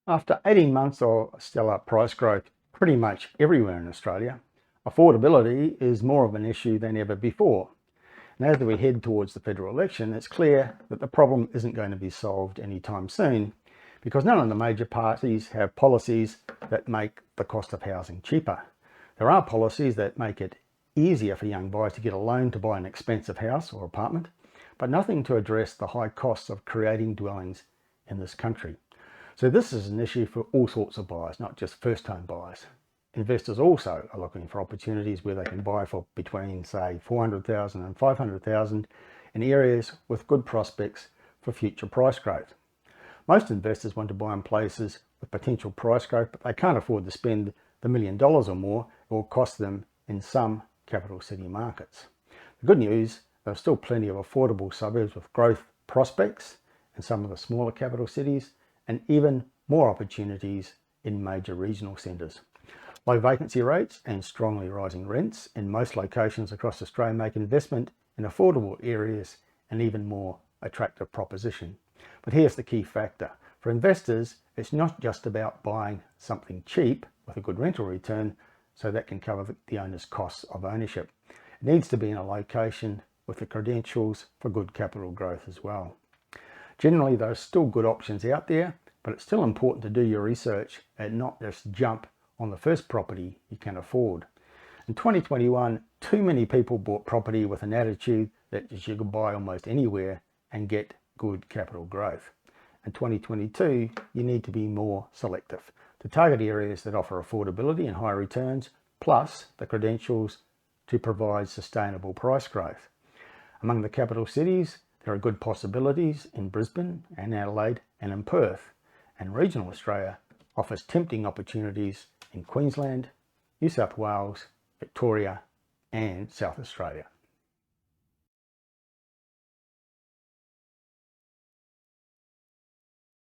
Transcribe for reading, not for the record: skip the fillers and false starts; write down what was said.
After 18 months of stellar price growth pretty much everywhere in Australia, affordability is more of an issue than ever before. And as we head towards the federal election, it's clear that the problem isn't going to be solved anytime soon, because none of the major parties have policies that make the cost of housing cheaper. There are policies that make it easier for young buyers to get a loan to buy an expensive house or apartment, but nothing to address the high costs of creating dwellings in this country. So this is an issue for all sorts of buyers, not just first-home buyers. Investors also are looking for opportunities where they can buy for between, say, 400,000 and 500,000 in areas with good prospects for future price growth. Most investors want to buy in places with potential price growth, but they can't afford to spend the $1 million or more it will cost them in some capital city markets. The good news, there are still plenty of affordable suburbs with growth prospects in some of the smaller capital cities, and even more opportunities in major regional centres. Low vacancy rates and strongly rising rents in most locations across Australia make investment in affordable areas an even more attractive proposition. But here's the key factor. For investors, it's not just about buying something cheap with a good rental return so that can cover the owner's costs of ownership. It needs to be in a location with the credentials for good capital growth as well. Generally, there are still good options out there, but it's still important to do your research and not just jump on the first property you can afford. In 2021, too many people bought property with an attitude that you could buy almost anywhere and get good capital growth. In 2022, you need to be more selective to target areas that offer affordability and high returns, plus the credentials to provide sustainable price growth. Among the capital cities, there are good possibilities in Brisbane and Adelaide and in Perth, and regional Australia offers tempting opportunities in Queensland, New South Wales, Victoria and South Australia.